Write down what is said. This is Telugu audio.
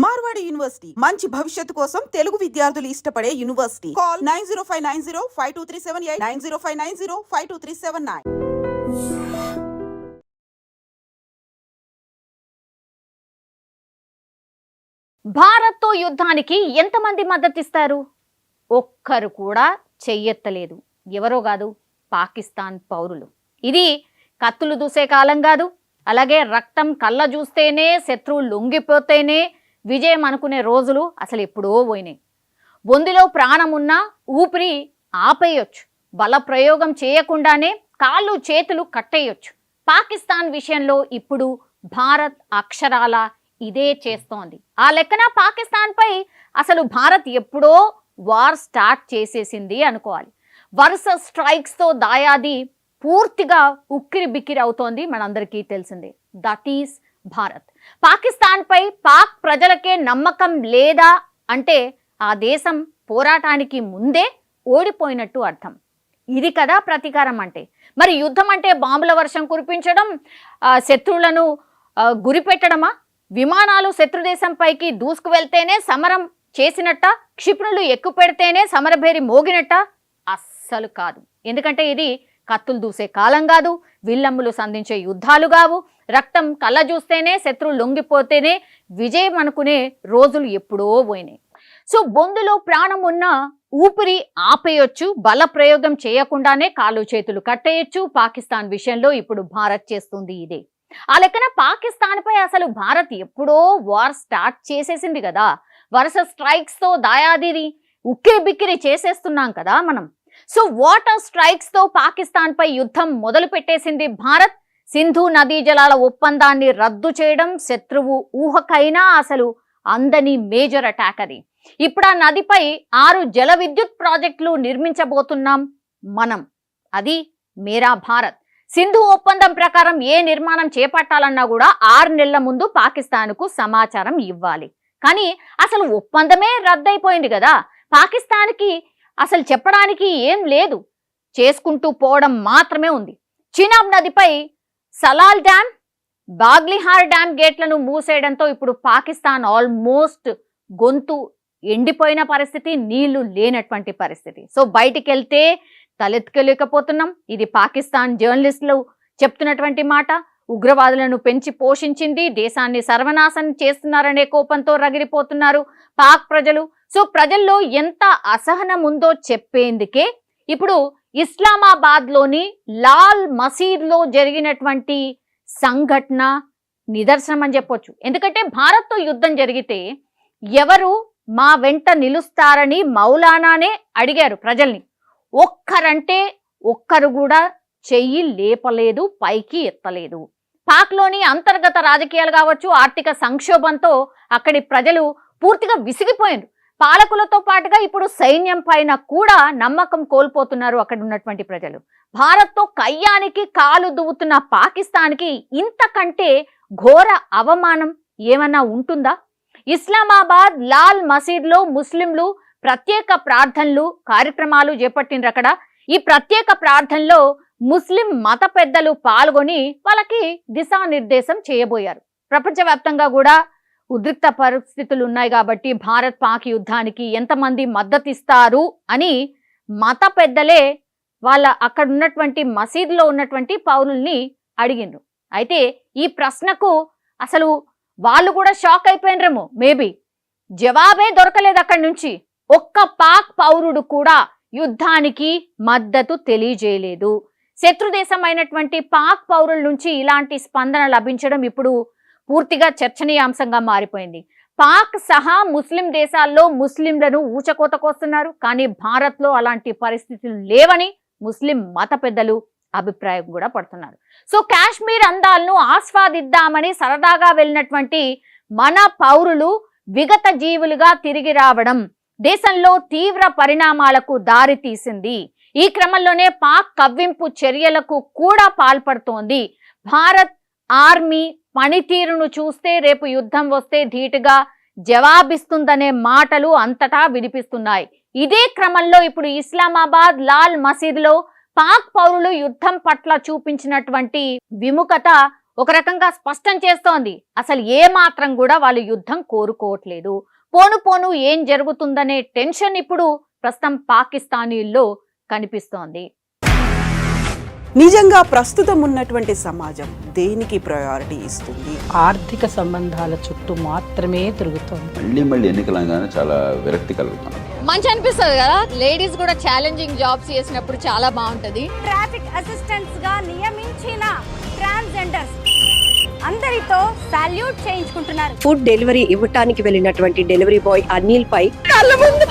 మార్వాడి యూనివర్సిటీ మంచి భవిష్యత్తు కోసం తెలుగు విద్యార్థులు ఇష్టపడే యూనివర్సిటీ. కాల్ 9059052378 9059052379. భారత్తో యుద్ధానికి ఎంతమంది మద్దతిస్తారు? ఒక్కరు కూడా చెయ్యెత్తలేదు. ఎవరో కాదు, పాకిస్తాన్ పౌరులు. ఇది కత్తులు దూసే కాలం కాదు. అలాగే రక్తం కళ్ళ చూస్తేనే శత్రువు లొంగిపోతేనే విజయం అనుకునే రోజులు అసలు ఎప్పుడో పోయినాయి. బొందిలో ప్రాణం ఉన్నా ఊపిరి ఆపేయొచ్చు. బల ప్రయోగం చేయకుండానే కాళ్ళు చేతులు కట్టేయొచ్చు. పాకిస్తాన్ విషయంలో ఇప్పుడు భారత్ అక్షరాల ఇదే చేస్తోంది. ఆ లెక్కన పాకిస్తాన్పై అసలు భారత్ ఎప్పుడో వార్ స్టార్ట్ చేసేసింది అనుకోవాలి. వరుస స్ట్రైక్స్తో దాయాది పూర్తిగా ఉక్కిరి బిక్కిరి అవుతోంది. మనందరికీ తెలిసిందే. That is Bharat. పాకిస్తాన్పై పాక్ ప్రజలకే నమ్మకం లేదా అంటే ఆ దేశం పోరాటానికి ముందే ఓడిపోయినట్టు అర్థం. ఇది కదా ప్రతీకారం అంటే. మరి యుద్ధం అంటే బాంబుల వర్షం కురిపించడం, శత్రువులను గురిపెట్టడమా? విమానాలు శత్రుదేశంపైకి దూసుకు వెళ్తేనే సమరం చేసినట్ట, క్షిపణులు ఎక్కువ పెడితేనే సమరభేరి మోగినట్ట? అస్సలు కాదు. ఎందుకంటే ఇది కత్తులు దూసే కాలం కాదు, విల్లమ్ములు సంధించే యుద్ధాలు కావు. రక్తం కళ్ళ చూస్తేనే శత్రువు లొంగిపోతేనే విజయం అనుకునే రోజులు ఎప్పుడో పోయినాయి. సో బొందులో ప్రాణం ఉన్న ఊపిరి ఆపేయొచ్చు, బల ప్రయోగం చేయకుండానే కాళ్ళు చేతులు కట్టేయచ్చు. పాకిస్తాన్ విషయంలో ఇప్పుడు భారత్ చేస్తుంది ఇదే. ఆ లెక్కన పాకిస్తాన్పై అసలు భారత్ ఎప్పుడో వార్ స్టార్ట్ చేసేసింది కదా. వరుస స్ట్రైక్స్తో దాయాదిరి ఉక్కిరి బిక్కిరి చేసేస్తున్నాం కదా మనం. సో వాటర్ స్ట్రైక్స్తో పాకిస్తాన్పై యుద్ధం మొదలు పెట్టేసింది భారత్. సింధు నదీ జలాల ఒప్పందాన్ని రద్దు చేయడం శత్రువు ఊహకైనా అసలు అందని మేజర్ అటాక్ అది. ఇప్పుడు ఆ నదిపై 6 జల విద్యుత్ ప్రాజెక్టులు నిర్మించబోతున్నాం మనం. అది మేరా భారత్. సింధు ఒప్పందం ప్రకారం ఏ నిర్మాణం చేపట్టాలన్నా కూడా 6 నెలల ముందు పాకిస్తాన్కు సమాచారం ఇవ్వాలి. కానీ అసలు ఒప్పందమే రద్దయిపోయింది కదా. పాకిస్తాన్కి అసలు చెప్పడానికి ఏం లేదు, చేసుకుంటూ పోవడం మాత్రమే ఉంది. చినాబ్ నదిపై సలాల్ డ్యామ్, బాగ్లిహార్ డ్యామ్ గేట్లను మూసేయడంతో ఇప్పుడు పాకిస్తాన్ ఆల్మోస్ట్ గొంతు ఎండిపోయిన పరిస్థితి, నీళ్లు లేనటువంటి పరిస్థితి. సో బయటికి వెళ్తే తలెత్తుకోలేకపోతున్నాం. ఇది పాకిస్తాన్ జర్నలిస్టులు చెప్తున్నటువంటి మాట. ఉగ్రవాదులను పెంచి పోషించింది, దేశాన్ని సర్వనాశనం చేస్తున్నారనే కోపంతో రగిలిపోతున్నారు పాక్ ప్రజలు. సో ప్రజల్లో ఎంత అసహనం ఉందో చెప్పేందుకే ఇప్పుడు ఇస్లామాబాద్లోని లాల్ మసీద్లో జరిగినటువంటి సంఘటన నిదర్శనం అని చెప్పొచ్చు. ఎందుకంటే భారత్తో యుద్ధం జరిగితే ఎవరు మా వెంట నిలుస్తారని మౌలానానే అడిగారు ప్రజల్ని. ఒక్కరంటే ఒక్కరు కూడా చెయ్యి లేపలేదు, పైకి ఎత్తలేదు. పాక్లోని అంతర్గత రాజకీయాలు కావచ్చు, ఆర్థిక సంక్షోభంతో అక్కడి ప్రజలు పూర్తిగా విసిగిపోయారు. పాలకులతో పాటుగా ఇప్పుడు సైన్యం పైన కూడా నమ్మకం కోల్పోతున్నారు అక్కడ ఉన్నటువంటి ప్రజలు. భారత్తో కయ్యానికి కాలు దువ్వుతున్న పాకిస్తాన్కి ఇంతకంటే ఘోర అవమానం ఏమన్నా ఉంటుందా? ఇస్లామాబాద్ లాల్ మసీద్లో ముస్లింలు ప్రత్యేక ప్రార్థనలు కార్యక్రమాలు చేపట్టిండ్రు అక్కడ. ఈ ప్రత్యేక ప్రార్థనలో ముస్లిం మత పెద్దలు పాల్గొని వాళ్ళకి దిశానిర్దేశం చేయబోయారు. ప్రపంచవ్యాప్తంగా కూడా ఉద్రిక్త పరిస్థితులు ఉన్నాయి కాబట్టి భారత్ పాక్ యుద్ధానికి ఎంతమంది మద్దతిస్తారు అని మత పెద్దలే వాళ్ళ అక్కడ ఉన్నటువంటి మసీదులో ఉన్నటువంటి పౌరుల్ని అడిగిండ్రు. అయితే ఈ ప్రశ్నకు అసలు వాళ్ళు కూడా షాక్ అయిపోయినరేమో. మేబీ జవాబే దొరకలేదు అక్కడి నుంచి. ఒక్క పాక్ పౌరుడు కూడా యుద్ధానికి మద్దతు తెలియజేయలేదు. శత్రుదేశమైనటువంటి పాక్ పౌరుల నుంచి ఇలాంటి స్పందన లభించడం ఇప్పుడు పూర్తిగా చర్చనీయాంశంగా మారిపోయింది. పాక్ సహా ముస్లిం దేశాల్లో ముస్లింలను ఊచకోతకొస్తున్నారు. కానీ భారత్లో అలాంటి పరిస్థితులు లేవని ముస్లిం మత పెద్దలు అభిప్రాయం కూడా పడుతున్నారు. సో కాశ్మీర్ అందాలను ఆస్వాదిద్దామని సరదాగా వెళ్ళినటువంటి మన పౌరులు విగత జీవులుగా తిరిగి రావడం దేశంలో తీవ్ర పరిణామాలకు దారి తీసింది. ఈ క్రమంలోనే పాక్ కవ్వింపు చర్యలకు కూడా పాల్పడుతోంది. భారత్ ఆర్మీ పనితీరును చూస్తే రేపు యుద్ధం వస్తే ధీటుగా జవాబిస్తుందనే మాటలు అంతటా వినిపిస్తున్నాయి. ఇదే క్రమంలో ఇప్పుడు ఇస్లామాబాద్ లాల్ మసీద్లో పాక్ పౌరులు యుద్ధం పట్ల చూపించినటువంటి విముఖత ఒక రకంగా స్పష్టం చేస్తోంది. అసలు ఏ మాత్రం కూడా వాళ్ళు యుద్ధం కోరుకోవట్లేదు. పోను పోను ఏం జరుగుతుందనే టెన్షన్ ఇప్పుడు ప్రస్తుతం పాకిస్తానీల్లో కనిపిస్తోంది. నిజంగా ప్రస్తుతం ఉన్నటువంటి సమాజం దేనికి ప్రయారిటీ ఇస్తుంది? ఆర్థిక సంబంధాల చుట్టూ మాత్రమే తిరుగుతోంది. మళ్ళీ ఎన్నికలంగానే చాలా విరక్తి కలుగుతున్నాం. మంచి అనిపిస్తుంది కదా, లేడీస్ కూడా ఛాలెంజింగ్ జాబ్స్ చేసినప్పుడు చాలా బాగుంటది. ట్రాఫిక్ అసిస్టెంట్స్ గా నియమించిన ట్రాన్స్జెండర్స్ అందరితో సాల్యూట్ చేయించుకుంటున్నారు. ఫుడ్ డెలివరీ ఇవ్వటానికి వెళ్ళినటువంటి డెలివరీ బాయ్ అనిల్ పై కళ్ళ ముందు